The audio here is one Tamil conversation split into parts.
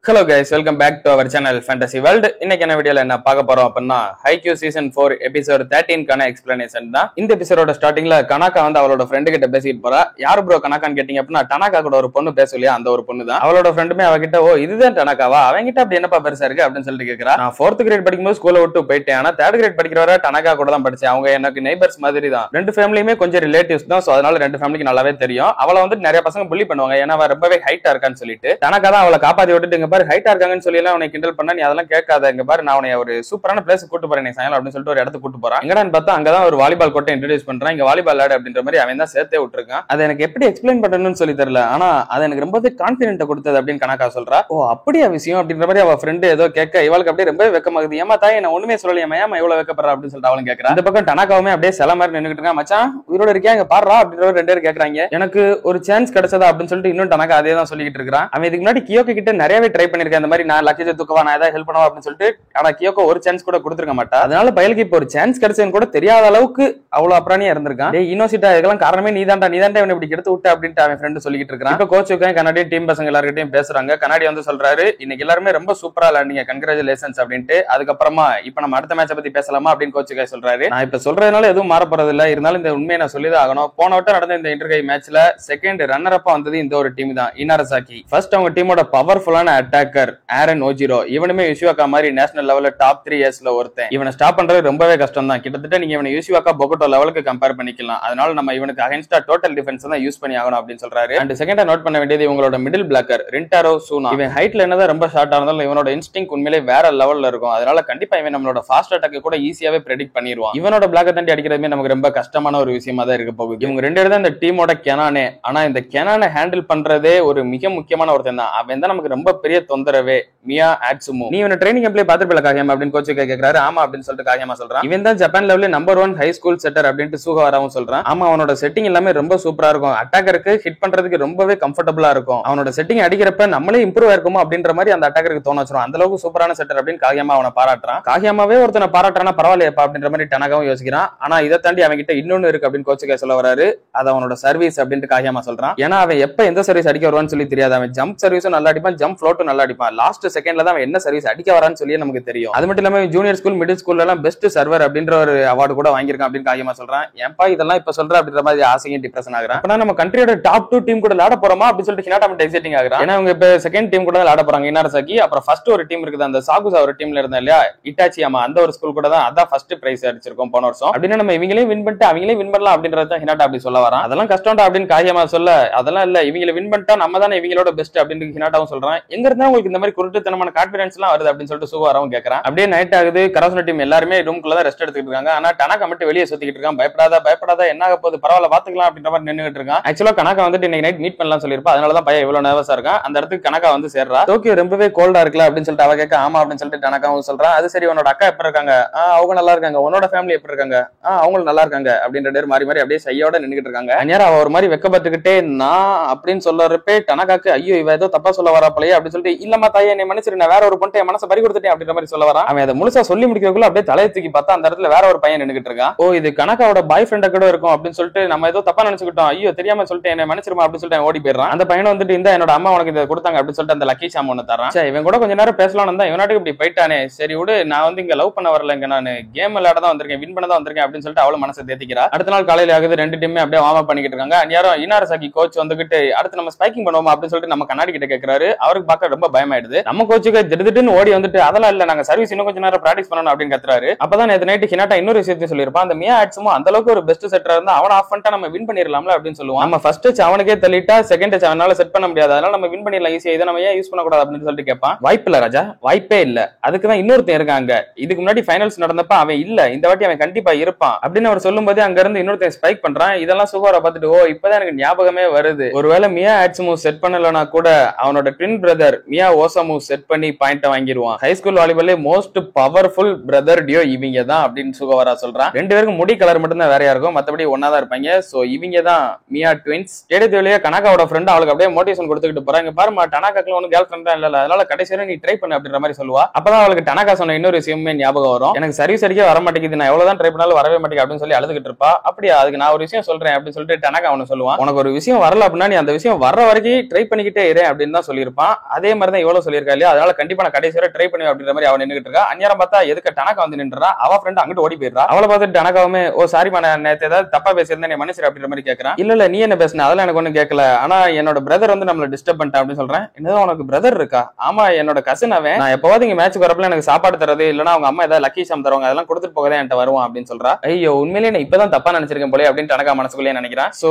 Hello guys, welcome back to our channel Fantasy World. இன்னைக்கு என்ன வீடியோல என்ன பார்க்க போறோம் அப்படின்னா ஹைக்யூ சீசன் 4 எபிசோட் 13 கான எக்ஸ்பிளனேஷன் தான். இந்த எபிசோடோட ஸ்டார்டிங்ல கனாக்கா வந்து அவளோட ஃப்ரெண்டு கிட்ட பேசிட்டு போறா. யாரு ப்ரோ கனாக்கான்னு கேட்டீங்க அப்படின்னா டனாக்கா கூட ஒரு பொண்ணு பேசலையா, அந்த ஒரு பொண்ணு தான். அவளோட ஃப்ரெண்டுமே அவகிட்ட ஓ இதுதான் டனாக்காவா, அவங்கிட்ட அப்படி என்னப்பா பெருசா இருக்கு அப்படின்னு சொல்லிட்டு கேக்குறா. நான் 4th கிரேட் படிக்கும்போது ஸ்கூல்ல விட்டு போயிட்டேன், ஆனா 3rd கிரேட் படிக்கிற வரை டனாக்கா கூட தான் படிச்சேன். அவங்க எனக்கு நெய்பர்ஸ் மாதிரி தான். ரெண்டு ஃபேமிலியுமே கொஞ்சம் ரிலேட்டிவ்ஸ் தான், சோ அதனால ரெண்டு ஃபேமிலிக்கு நல்லாவே தெரியும். அவளை வந்து நிறைய பசங்க புள்ளி பண்ணுவாங்க, ஏன்னா அவ ரொம்பவே ஹைட்டா இருக்கான்னு சொல்லிட்டு. டனாக்கா தான் அவளை காப்பாத்தி விட்டுட்டு இங்க பாரு ஹைட்டா இருக்காங்கன்னு சொல்லி அவனை கிண்டல் பண்ணா, நீ அதெல்லாம் கேட்காத, இங்க பாரு நான் அவனை ஒரு சூப்பரான பிளேஸ் கூட்டு போறேன் சாயங்காலம் அப்படின்னு சொல்லிட்டு ஒரு இடத்துக்கு கூட்டு போறான். எங்கடான்னு பார்த்தா அங்கதான் ஒரு வாலிபால் கோட்டை இன்ட்ரோடியூஸ் பண்றான். இங்க வாலிபால் விளையாடு அப்படின்ற மாதிரி அவன் தான் சேர்த்தே விட்டுருக்கான். அதை எனக்கு எப்படி எக்ஸ்பிளைன் பண்ணணும்னு சொல்லி தெரியல, ஆனா அது எனக்கு ரொம்பவே கான்பிடென்ட் கொடுத்தது அப்படின்னு கணக்கா சொல்றா. ஓ அப்படியா விஷயம் அப்படின்ற மாதிரி அவ ஃப்ரெண்டு ஏதோ கேட்க இவளுக்கு அப்படியே ரொம்ப வெக்கமாகுது. ஏமா தாய் நான் ஒண்ணுமே சொல்லலையா, ஏமா இவ்வளவு வெக்கப்படுறா அப்படின்னு சொல்லிட்டு அவளும் கேட்கறான். அந்த பக்கம் டனாக்காவுமே அப்படியே சில மாதிரி நின்னுட்டு இருக்கான். மச்சான் உயிரோட இருக்கியா, இங்க பாடுறா அப்படின்ற ரெண்டு பேரும் கேட்கறாங்க. எனக்கு ஒரு சான்ஸ் கிடைச்சதா அப்படின்னு சொல்லிட்டு இன்னும் டனாக்கா அதே தான் சொல்லிட்டு இருக்கான். அவன் இதுக்கு முன்னாடி கியோக்கு கிட்ட நிறையவே ட்ரை பண்ணிருக்கேன், அந்த மாதிரி நான் லக்கேஜ் தூக்கவா, நான் ஏதாவது ஹெல்ப் பண்ணவா அப்படின்னு சொல்லிட்டு. ஆனா கியோக்கோ ஒரு சான்ஸ் கூட கொடுத்துருக்க மாட்டா. அதனால பயலுக்கு இப்போ ஒரு சான்ஸ் கிடைச்சதுன்னு கூட தெரியாத அளவுக்கு அவ்வளவு அப்புறானியா இருந்திருக்கான். இன்னோசிட்டா இதெல்லாம் காரணமே நீதான்டா இவனை இப்படி எடுத்து விட்டு அப்படின்ட்டு அவன் ஃப்ரெண்டு சொல்லிட்டு இருக்கான். இப்போ கோச்சுக்கும் கனடியன் டீம் பசங்க எல்லார்கிட்டயும் பேசுறாங்க. கனடி வந்து சொல்றாரு, இன்னைக்கு எல்லாருமே ரொம்ப சூப்பரா விளையாண்டீங்க, கங்க்ராச்சுலேஷன்ஸ் அப்படின்ட்டு. அதுக்கப்புறமா இப்ப நம்ம அடுத்த மேட்சை பத்தி பேசலாமா அப்படின்னு கோச்சுக்கா சொல்றாரு. நான் இப்ப சொல்றதுனால எதுவும் மாற போறது இல்ல, இருந்தாலும் இந்த உண்மையை நான் சொல்லிதான் ஆகணும். போன வட்டம் நடந்த இந்த இன்டர்கை மேட்ச்ல செகண்ட் ரன்னர் அப்பா வந்தது இந்த ஒரு டீம் தான், இனாரசாக்கி. ஃபர்ஸ்ட் அவங்க டீமோட பவர்ஃபுல்லான அட்டாக்கர் ஆரன் ஓஜிரோ, இவனுமே யுஷிவாக்கா மாதிரி நேஷனல் லெவல்ல டாப் 3 இயர்ஸ்ல ஒருத்தன். இவனை ஸ்டாப் பண்றது ரொம்பவே கஷ்டம் தான். கிட்டத்தட்ட நீங்க இவனை யுஷிவாக்கா பொகோட்டோ லெவலுக்கு கம்பேர் பண்ணிக்கலாம். அதனால நம்ம இவனுக்கு அகைன்ஸ்டா டோட்டல் டிஃபென்ஸ் தான் யூஸ் பண்ணி ஆகணும் அப்படின்னு சொல்றாரு. அண்ட் செகண்டா நோட் பண்ண வேண்டியது இவங்களோட மிடில் பிளாக்கர் ரின்டாரோ சூனா. இவன் ஹைட்ல என்னதான் ரொம்ப ஷார்ட்டா இருந்தாலும் இவனோட இன்ஸ்டிங் உண்மையிலே வேற லெவல்ல இருக்கும். அதனால கண்டிப்பா இவன் நம்மளோட ஃபாஸ்ட் அட்டாக் கூட ஈஸியாவே ப்ரெடிக்ட் பண்ணிடுவான். இவனோட பிளாக்கை தாண்டி அடிக்கிறதுமே நமக்கு ரொம்ப கஷ்டமான ஒரு விஷயமா தான் இருக்க போகுது. இவங்க ரெண்டு பேரும் தான் இந்த டீமோட கெனானே. ஆனா இந்த கெனானை ஹேண்டில் பண்றதே ஒரு மிக முக்கியமான ஒருத்தன் தான். அவன் தான் நமக்கு ரொம்ப பெரிய தொந்தரவே, மியா ஆட்சுமு. நீ இவனை ட்ரைனிங் அப்ளை பார்த்துருப்பல காகியமா அப்படின்னு கோச்சு கேட்கிறாரு. ஆமா அப்படின்னு சொல்லிட்டு காகியமா சொல்றான். இவன் தான் ஜப்பான் லெவல்ல நம்பர் 1 ஹை ஸ்கூல் செட்டர் அப்படின்ட்டு சுகவாராவும் சொல்றான். ஆமா அவனோட செட்டிங் எல்லாமே ரொம்ப சூப்பரா இருக்கும், அட்டாக்கருக்கு ஹிட் பண்றதுக்கு ரொம்பவே கம்ஃபர்டபுளா இருக்கும். அவனோட செட்டிங் அடிக்கிறப்ப நம்மளே இம்ப்ரூவ் ஆயிருக்குமோ அப்படின்ற மாதிரி அந்த அட்டாக்கருக்கு தோண வச்சிரும். அந்த அளவுக்கு சூப்பரான செட்டர் அப்படின்னு காகியமா அவனை பாராட்டுறான். காகியமாவே ஒருத்தனை பாராட்டுறானா பரவாயில்லையப்பா அப்படின்ற மாதிரி டனாகாவும் யோசிக்கிறான். ஆனா இதை தாண்டி அவன் கிட்ட இன்னொன்னு இருக்கு அப்படின்னு கோச்சுக்கா சொல்ல வராரு. அது அவனோட சர்வீஸ் அப்படின்ட்டு காகியமா சொல்றான். ஏன்னா அவன் எப்ப எந்த சர்வீஸ் அடிக்க வருவான்னு சொல்லி தெரியாது. அவன் ஜம்ப் சர்வீஸும் நல்லா அடிப்பான், ஜம்ப் ஃப்ளோட்டும் நல்லா அடிப்பான். லாஸ்ட் செகண்ட்ல தான் அவன் என்ன சர்வீஸ் அடிக்க வரான்னு சொல்லி நமக்கு தெரியும். அது மட்டும் இல்லாம ஜூனியர் ஸ்கூல் மிடில் ஸ்கூல்ல எல்லாம் பெஸ்ட் சர்வர் அப்படின்ற ஒரு அவார்டு கூட வாங்கியிருக்கான் அப்படின்னு காகியமா சொல்றான். ஏன்பா இதெல்லாம் இப்ப சொல்ற அப்படின்ற மாதிரி ஆசையும் டிப்ரெஷன் ஆகுறான். அப்ப நம்ம கண்ட்ரியோட டாப் 2 டீம் கூட விளையாட போறோமா அப்படின்னு சொல்லிட்டு ஹினாட்டா மட்டும் எக்ஸைட்டிங் ஆகுறான். ஏன்னா அவங்க இப்ப செகண்ட் டீம் கூட விளையாட போறாங்க இனாரசாக்கி. அப்புறம் ஃபர்ஸ்ட் ஒரு டீம் இருக்குது, அந்த சாகுசா ஒரு டீம்ல இருந்தா இல்லையா இட்டாச்சியாமா, அந்த ஒரு ஸ்கூல் கூட தான் அதான் ஃபர்ஸ்ட் பிரைஸ் அடிச்சிருக்கோம் போன வருஷம். அப்படின்னா நம்ம இவங்களே வின் பண்ணிட்டு அவங்களே வின் பண்ணலாம் அப்படின்றத ஹினாட்டா அப்படி சொல்ல வரான். அதெல்லாம் கஷ்டம்டா அப்படின்னு காகியமா சொல்ல, அதெல்லாம் இல்ல இவங்களை வின் பண்ணிட்டா நம்ம தானே இவங்களோட பெஸ்ட் அப்படின்னு ஹினாட்டாவும் சொல்றான். எங்க இருந்தா உங்களுக்கு இந்த மாதிரி குருட்டுத்தனமான கான்பிடன்ஸ் எல்லாம் வருது அப்படின்னு சொல்லிட்டு சுகவாராவும் கேட்கறான். அப்படியே நைட் ஆகுது, கரோசன டீம் எல்லாருமே ரூம்குள்ள தான் ரெஸ்ட் எடுத்துட்டு இருக்காங்க. ஆனா டனாக்கா மட்டும் வெளியே சுத்திக்கிட்டு இருக்கான். பயப்படாத என்ன ஆக போகுது, பரவாயில்ல பாத்துக்கலாம் அப்படின்ற மாதிரி நின்னுட்டு இருக்கான். ஆக்சுவலா கணக்கா வந்துட்டு இன்னைக்கு நைட் மீட் பண்ணலாம் சொல்லிருப்பா, அதனாலதான் பையன் இவ்வளவு நர்வஸா இருக்கான். அந்த இடத்துக்கு கணக்கா வந்து சேர்றா. டோக்கியோ ரொம்பவே கோல்டா இருக்குல்ல அப்படின்னு சொல்லிட்டு அவ கேட்க ஆமா அப்படின்னு சொல்லிட்டு டனாக்காவும் சொல்றான். அது சரி உன்னோட அக்கா எப்படி இருக்காங்க, அவங்க நல்லா இருக்காங்க, உன்னோட ஃபேமிலி எப்படி இருக்காங்க, அவங்களும் நல்லா இருக்காங்க அப்படின்ற மாறி மாறி அப்படியே சையோட நின்னுட்டு இருக்காங்க. அந்நேரம் அவ ஒரு மாதிரி வெக்கப்பட்டுக்கிட்டே நான் அப்படின்னு சொல்றப்பே டனாக்காக்கு ஐயோ இவ ஏதோ தப்பா சொல்ல வரா போலயே அப்படின்னு சொல்லிட்டு இல்லம்மா தாயே என்னை மன்னிச்சிரு, நான் வேற ஒரு பொண்ணை மனசை பறி கொடுத்துட்டேன் அப்படின்ற மாதிரி சொல்ல வரான். அவன் அதை முழுசா சொல்லி முடிக்கிறதுக்குள்ள அப்படியே தலையை தூக்கி பார்த்தா அந்த இடத்துல வேற ஒரு பையன் நின்னுட்டு இருக்கான். ஓ இது கணக்காவோட பாய் ஃப்ரெண்ட கூட இருக்கும் அப்படின்னு சொல்லிட்டு நம்ம ஏதோ தப்பா நினைச்சுக்கிட்டோம், ஐயோ தெரியாம சொல்லிட்டு என்ன மன்னிச்சிருமா அப்படின்னு சொல்லிட்டு ஓடி போயிடுறான். அந்த பையனை வந்துட்டு இந்த என்னோட அம்மா உனக்கு இதை கொடுத்தாங்க அப்படின்னு சொல்லிட்டு அந்த லக்கி ஷாம் ஒண்ணு தரான். இவன் கூட கொஞ்ச நேரம் பேசலாம்னு தான் இவனாட்டுக்கு இப்படி போயிட்டானே, சரி விடு நான் வந்து இங்க லவ் பண்ண வரல, இங்க நான் கேம் விளையாட தான் வந்திருக்கேன், வின் பண்ண தான் வந்திருக்கேன் அப்படின்னு சொல்லிட்டு அவளை மனசை தேத்திக்கிறா. அடுத்த நாள் காலையில ஆகுது, ரெண்டு டீமே அப்படியே வார்ம் அப் பண்ணிக்கிட்டு இருக்காங்க. அந்நேரம் இனாரசாக்கி கோச் வந்துகிட்டு அடுத்து நம்ம ஸ்பைக்கிங் பண்ணுவோமா அப்படின்னு சொல்லிட்டு நம்ம கண்ணாடி கிட்ட கேட்கிறாரு. அவருக்கு பார்க்க ரொம்ப பயமாயிடுது. நம்ம கோச்சுக்கு திடீர்னு ஓடி வந்துட்டு அதெல்லாம் இல்ல நாங்க சர்வீஸ் இன்னும் கொஞ்ச நேரம் பிராக்டிஸ் பண்ணணும் அப்படின்னு கத்துறாரு. அப்பதான் நேத்து நைட் ஹினாட்டா இன்னொரு விஷயத்தையும் சொல்லியிருப்பான். அந்த மியா ஆட்சுமோ அந்த அளவுக்கு ஒரு பெஸ்ட் செட்டரா இருந்தா அவன் ஆஃப் பண்ணிட்டா நம்ம வின் பண்ணிடலாம்ல அப்படின்னு சொல்லுவான். நம்ம ஃபர்ஸ்ட் டச் அவனுக்கே தள்ளிட்டா செகண்ட் டச் அவனால செட் பண்ண முடியாது, அதனால நம்ம வின் பண்ணிடலாம் ஈஸியா, இதை நம்ம ஏன் யூஸ் பண்ணக்கூடாது அப்படின்னு சொல்லிட்டு கேட்பான். வாய்ப்பு இல்ல ராஜா, வாய்ப்பே இல்ல, அதுக்குதான் இன்னொருத்தன் இருக்காங்க, இதுக்கு முன்னாடி ஃபைனல்ஸ் நடந்தப்ப அவன் இல்ல, இந்த வாட்டி அவன் கண்டிப்பா இருப்பான் அப்படின்னு அவர் சொல்லும் போது அங்க இருந்து இன்னொருத்தன் ஸ்பைக் பண்றான். இதெல்லாம் சுகாரா பார்த்துட்டு ஓ இப்பதான் எனக்கு ஞாபகமே வருது, ஒருவேளை மியா ஆட்சுமோ செட் பண்ணலனா கூட அவனோட twin brother Miya Osamu set பண்ணி பாயிண்ட் வாங்கிடுவான். ஹை ஸ்கூல் வாலிபால்ல மோஸ்ட் பவர்ஃபுல் பிரதர் டியோ இவங்க தான் அப்படின்னு சுகவரா சொல்றான். ரெண்டு பேருக்கும் முடி கலர் மட்டும் தான் வேறையா இருக்கும், மத்தபடி ஒன்னா தான் இருப்பாங்க. சோ இவங்க தான் மியா ட்வின்ஸ். எடுத்தவளையே கணக்காவோட ஃப்ரெண்ட் அவளுக்கு அப்படியே மோட்டிவேஷன் கொடுத்துக்கிட்டு போறாங்க. பாருமா டனாக்காக்கு ஒன்னும் கேர்ள் ஃப்ரெண்டா இல்ல, அதனால கடைசி வரை நீ ட்ரை பண்ணு அப்படின்ற மாதிரி சொல்லுவா. அப்பதான் அவளுக்கு டனாக்கா சொன்ன இன்னொரு விஷயமே ஞாபகம் வரும். எனக்கு சர்வீஸ் அடிக்க வர மாட்டேங்குது, நான் எவ்வளவுதான் ட்ரை பண்ணாலும் வரவே மாட்டேங்குது அப்படின்னு சொல்லி அழுதுகிட்டு இருப்பா. அப்படியா அதுக்கு நான் ஒரு விஷயம் சொல்றேன் அப்படின்னு சொல்லிட்டு டனாக்கா அவனு சொல்லுவான். உனக்கு ஒரு விஷயம் வரல அப்படின்னா நீ அந்த விஷயம் வர்ற வரைக்கும் ட்ரை பண்ணிக்கிட்டே இரு அப்படின்னு தான் சொல்லியிருப்பான். அதே அதே மாதிரி தான் இவ்வளவு சொல்லியிருக்கா இல்லையா, அதனால கண்டிப்பா நான் கடைசி வரை ட்ரை பண்ணுவேன் அப்படின்ற மாதிரி அவன் நின்னுட்டு இருக்கா. அந்நேரம் பார்த்தா எதுக்கு டனக்கா வந்து நின்றா, அவ ஃப்ரெண்ட் அங்கிட்டு ஓடி போயிடுறா. அவளை பார்த்துட்டு டனக்காவுமே ஓ சாரிமா நான் நேத்து ஏதாவது தப்பா பேசியிருந்தேன் என்ன மன்னிச்சிரு அப்படின்ற மாதிரி கேட்கறான். இல்ல நீ என்ன பேசுன அதெல்லாம் எனக்கு ஒன்னும் கேட்கல, ஆனா என்னோட பிரதர் வந்து நம்மள டிஸ்டர்ப் பண்ணிட்டான் அப்படின்னு சொல்றேன். என்னதான் உனக்கு பிரதர் இருக்கா? ஆமா என்னோட கசின் அவன், நான் எப்பவாவது இங்க மேட்ச் வரப்பல எனக்கு சாப்பாடு தரது இல்லன்னா அவங்க அம்மா ஏதாவது லக்கி ஷாம் தருவாங்க அதெல்லாம் கொடுத்துட்டு போகதான் என்கிட்ட வருவான் அப்படின்னு சொல்றா. ஐயோ உண்மையிலேயே நான் இப்பதான் தப்பா நினைச்சிருக்கேன் போலே அப்படின்னு டனக்கா மனசுக்குள்ளேயே நினைக்கிறான். சோ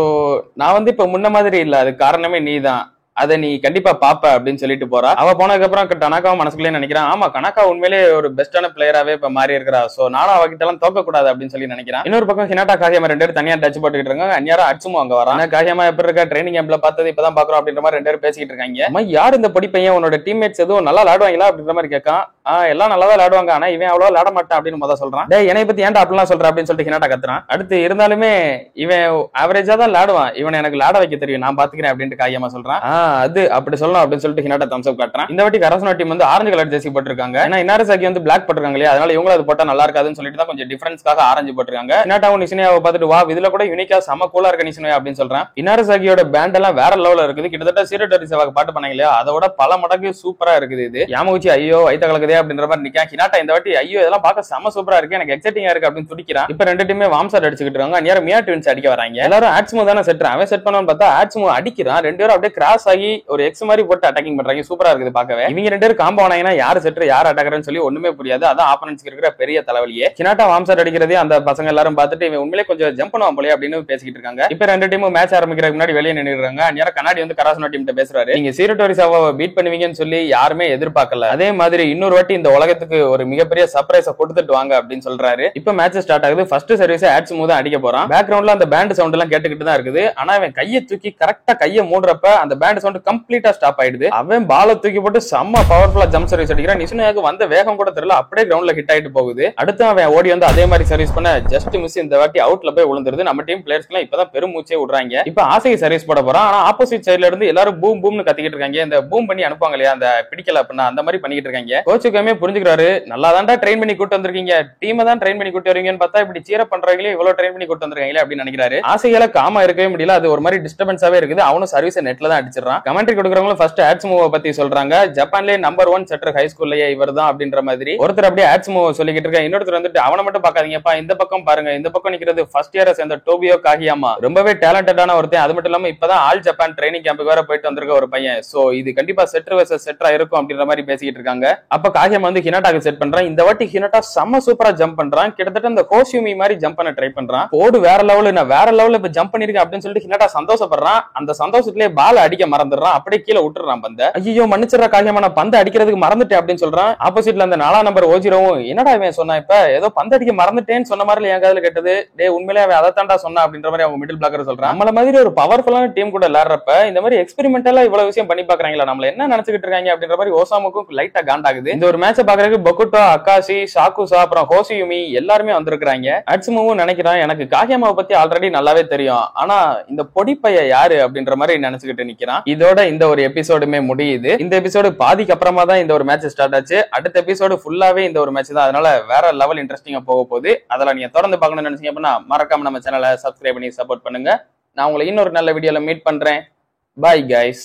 நான் வந்து இப்ப முன்ன மாதிரி இல்ல, அது காரணமே நீதான், அதை நீ கண்டிப்பா பாப்ப அப்படின்னு சொல்லிட்டு போறா. அவ போனதுக்கு அப்புறம் டனக்காவும் மனசுக்குள்ளே நினைக்கிறான், ஆமா கனக்கா உண்மையிலேயே ஒரு பெஸ்டான பிளேயராவே இப்ப மாறி இருக்கிறா, சோ நானும் அவகிட்ட எல்லாம் தோக்க கூடாது அப்படின்னு சொல்லி நினைக்கிறான். இன்னொரு பக்கம் ஹினாட்டா காகியமா ரெண்டு பேரும் தனியா டச் போட்டுக்கிட்டு இருக்காங்க. அந்நேரம் அட்சுமோ அங்க வரான். காகியமா எப்படி இருக்கா, ட்ரைனிங் கேம்ப்ல பார்த்தது இப்பதான் பாக்குறோம் அப்படின்ற மாதிரி ரெண்டு பேரும் பேசிக்கிட்டு இருக்காங்க. யார் இந்த பொடி பையன், உன்னோட டீம்மேட்ஸ் எதுவும் நல்லா விளையாடுவாங்களா அப்படின்ற மாதிரி கேட்கான். எல்லாம் நல்லா விளையாடுவாங்க, ஆனா இவன் அவ்வளவு விளையாட மாட்டான் அப்படின்னு முதல்ல சொல்றான். டேய் என்னை பத்தி ஏன்டா அப்படிலாம் சொல்ற அப்படின்னு சொல்லிட்டு ஹினாட்டா கத்துறான். அடுத்து இருந்தாலுமே இவன் ஆவரேஜா தான் விளையாடுவான், இவனை எனக்கு விளையாட வைக்க தெரியும், நான் பாத்துக்கிறேன் அப்படின்ட்டு காகியமா சொல்றான். அது அப்படி சொல்லணும் அப்படின்னு சொல்லிட்டு ஹினாட்டா தம்ஸ் அப் காட்டுறான். இந்த வாட்டி கரசனோ டீம் வந்து ஆரஞ்சு கலர் ஜெர்சி போட்டிருக்காங்க. ஏன்னா இனாரசாகி வந்து பிளாக் போட்டிருக்காங்க இல்லையா, அதனால இவங்க அது போட்டா நல்லா இருக்காதுன்னு சொல்லிட்டு தான் கொஞ்சம் டிஃபரன்ஸ்க்காக ஆரஞ்சு போட்டிருக்காங்க. ஹினாட்டாவும் நிஷினோயாவை பார்த்துட்டு வா இதுல கூட யூனிக்கா செம கூலா இருக்க நிஷினோயா அப்படின்னு சொல்றான். இனாரசாகியோட பேண்ட் எல்லாம் வேற லெவல்ல இருக்குது. கிட்டத்தட்ட சீரோட்டோரிசாவாக்கு பாட்டு பண்ணாங்க இல்லையா, அதோட பல மடங்கு சூப்பரா இருக்குது. இது யாமகுச்சி ஐயோ வைத்த கலக்குதே அப்படின்ற மாதிரி நிக்கா. ஹினாட்டா இந்த வாட்டி ஐயோ இதெல்லாம் பார்க்க செம சூப்பரா இருக்கு, எனக்கு எக்ஸைட்டிங்கா இருக்கு அப்படின்னு துடிக்கிறான். இப்ப ரெண்டு டீமே வாம்சாட் அடிச்சுக்கிட்டு இருக்காங்க. நேரம் மியா ட்வின்ஸ் அடிக்க வராங்க. எல்லாரும் ஆட்ஸ்மோ தானே செட், அவன் செட் பண்ணான்னு பார்த்தா ஆட்ஸ்மோ அடிக்கிறான். ரெண்டு பேரும் அப்படியே கிராஸ் ஆகி ஒரு எக்ஸ் மாதிரி போட்டு அட்டாக்கிங் பண்றாங்க. சூப்பரா இருக்குது பாக்கவே. இவங்க ரெண்டு பேரும் காம்போ ஆனாங்கன்னா யாரு செட்டர் யார் அட்டாக்கர்னு சொல்லி ஒண்ணுமே புரியாது. அதான் ஆப்போனன்ட்ஸ்க்கு இருக்கிற பெரிய தலைவலியே. ஹினாட்டா வாம்சாட் அடிக்கிறதே அந்த பசங்க எல்லாரும் பார்த்துட்டு இவன் உண்மையிலே கொஞ்சம் ஜம்ப் பண்ணுவான் போலே அப்படின்னு பேசிக்கிட்டு இருக்காங்க. இப்ப ரெண்டு டீமும் மேட்ச் ஆரம்பிக்கிறதுக்கு முன்னாடி வெளியே நின்னுறாங்க. நேரம் கண்ணாடி வந்து கராசனோ டீம் பேசுறாரு, நீங்க சீரோட்டோரிசாவை பீட் பண்ணுவீங்கன்னு சொல்லி யாருமே எதிர்பார்க்கல, அதே மாதிரி இன்னொரு வாட்டி இந்த உலகத்துக்கு ஒரு மிகப்பெரிய சர்ப்ரைஸை கொடுத்துட்டு வாங்க அப்படின்னு சொல்றாரு. இப்ப மேட்ச் ஸ்டார்ட் ஆகுது. ஃபர்ஸ்ட் சர்வீஸ் ஆட்ஸ்மோ தான் அடிக்க போறான். பேக்ரவுண்ட்ல அந்த பேண்ட் சவுண்ட் எல்லாம் கேட்டுக்கிட்டு தான் இருக்குது. ஆனா அவன் கையை தூக்கி கரெக்டா கையை மூடுறப்ப அந்த பேண்ட் சவுண்ட் கம்ப்ளீட்டா ஸ்டாப் ஆயிடுது. அவன் பால தூக்கி போட்டு செம்ம பவர்ஃபுல்லா ஜம்ப் சர்வீஸ் அடிக்கிறான். நிஷினோயாக்கு வந்த வேகம் கூட தெரியல, அப்படியே கிரவுண்ட்ல ஹிட் ஆயிட்டு போகுது. அடுத்து அவன் ஓடி வந்து அதே மாதிரி சர்வீஸ் பண்ண ஜஸ்ட் மிஸ் இந்த வாட்டி அவுட்ல போய் விழுந்துருது. நம்ம டீம் பிளேயர்ஸ் எல்லாம் இப்பதான் பெரும் மூச்சே விடுறாங்க. இப்ப ஆசைக்கு சர்வீஸ் போட போறான். ஆனா ஆப்போசிட் சைட்ல இருந்து எல்லாரும் பூம் பூம்னு கத்திக்கிட்டு இருக்காங்க. இந்த பூம் பண்ணி அனுப்புவாங்க இல்லையா, அந்த பிடிக்கல அப்படின்னா அந்த மாதிரி பண்ணிக்கிட்டு இருக்காங்க. கோச்சுக்குமே புரிஞ்சுக்கிறாரு, நல்லா தான்டா ட்ரெயின் பண்ணி கூட்டு வந்திருக்கீங்க, டீமை தான் ட்ரெயின் பண்ணி கூட்டு வரீங்கன்னு பார்த்தா இப்படி சீர பண்றீங்களே, இவ்வளவு ட்ரெயின் பண்ணி கூட்டு வந்திருக்காங்களே அப்படின்னு நினைக்கிறாரு. ஆசையால காமா இருக்கவே முடியல, அது ஒரு மாதிரி டிஸ்டர்பன்ஸாவே இருக்குது. அவனும் சர்வீஸ் நெட்ல தான் அடிச்சிடறான். கமெண்ட்ரி கொடுக்குறவங்களும் ஃபர்ஸ்ட் ஆட்ஸ்மோவை பத்தி சொல்றாங்க. ஜப்பான்லேயே நம்பர் 1 செட்டர் ஹை ஸ்கூல்லயே இவர் தான் அப்படின்ற மாதிரி ஒருத்தர் அப்படியே ஆட்ஸ்மோவை சொல்லிக்கிட்டு இருக்க. இன்னொருத்தர் வந்துட்டு அவனை மட்டும் பாக்காதீங்கப்பா, இந்த பக்கம் பாருங்க, இந்த பக்கம் நிக்கிறது ஃபர்ஸ்ட் இயர் சேர்ந்த டோபியோ காகியாமா, ரொம்பவே டேலண்டடான ஒருத்தன். அது மட்டும் இல்லாம இப்பதான் ஆல் ஜப்பான் ட்ரைனிங் கேம்புக்கு வேற போயிட்டு வந்திருக்க ஒரு பையன். சோ இது கண்டிப்பா செட்டர் வெர்சஸ் செட்டரா இருக்கும் அப்படின்ற மாதிரி பேசிக்கிட்டு இருக்காங்க. அப்ப காகியாமா வந்து ஹினாட்டாக்கு செட் பண்றான். இந்த வாட்டி ஹினாட்டா செம்ம சூப்பரா ஜம்ப் பண்றான். கிட்டத்தட்ட இந்த கோசியூமி மாதிரி ஜம்ப் பண்ண ட்ரை பண்றான். போடு வேற லெவல், நான் வேற லெவல்ல இப்ப ஜம்ப் பண்ணிருக்கேன் அப்படின்னு சொல்லிட்டு ஹினாட்டா சந்தோஷப்படுறான். அந்த சந்தோஷத்திலேயே பால் அடிக்க மறந்துடுறான். அப்படியே கீழே விட்டுறான் பந்த. ஐயோ மன்னிச்சிடறா காகியாமா, நான் பந்து அடிக்கிறதுக்கு மறந்துட்டேன் அப்படின்னு சொல்றான். ஆப்போசிட்ல அந்த 4ஆம் நம்பர் ஓஜிரோவும் என்னடா இவன் சொன்னா, இப்ப ஏதோ பந்து அடிக்க மறந்துட்டேன்னு சொன்ன மாதிரி என் காதுல கேட்டது. டே உண்மையிலே அவன் அதை தாண்டா சொன்னா அப்படின்ற மாதிரி அவங்க மிடில் பிளாக்கர் சொல்றான். நம்மள மாதிரி ஒரு பவர்ஃபுல்லான டீம் கூட விளையாடுறப்ப இந்த மாதிரி எக்ஸ்பெரிமெண்டலா இவ்வளவு விஷயம் பண்ணி பாக்குறாங்களா, நம்மள என்ன நினைச்சுக்கிட்டு இருக்காங்க அப்படின்ற மாதிரி ஓசாமுக்கும் லைட்டா காண்டாகுது. இந்த ஒரு மேட்சை பாக்குறதுக்கு பொக்குட்டோ, அக்காசி, சாக்குசா, அப்புறம் ஹோசியுமி எல்லாருமே வந்திருக்காங்க. அட்சுமுவும் நினைக்கிறான் எனக்கு காகியாமாவை பத்தி ஆல்ரெடி நல்லாவே தெரியும், ஆனா இந்த பொடிப்பைய யாரு அப்படின்ற மாதிரி நினைச்சுக்கிட்டு நிக்கிறான். இதோட இந்த ஒரு எபிசோடுமே முடியுது. இந்த எபிசோடு பாதிக்கு அப்புறமா தான் இந்த ஒரு மேட்ச் ஸ்டார்ட் ஆச்சு. அடுத்த எபிசோடு ஃபுல்லாவே இந்த ஒரு மேட்ச் தான், அதனால வேற லெவல் இன்ட்ரெஸ்டிங்கா போக போகுது. அதெல்லாம் நீங்க தொடர்ந்து பார்க்கணும்னு நினைச்சீங்க அப்படின்னா மறக்காம நம்ம சேனலை சப்ஸ்கிரைப் பண்ணி சப்போர்ட் பண்ணுங்க. நான் உங்களை இன்னொரு நல்ல வீடியோல மீட் பண்றேன். Bye guys.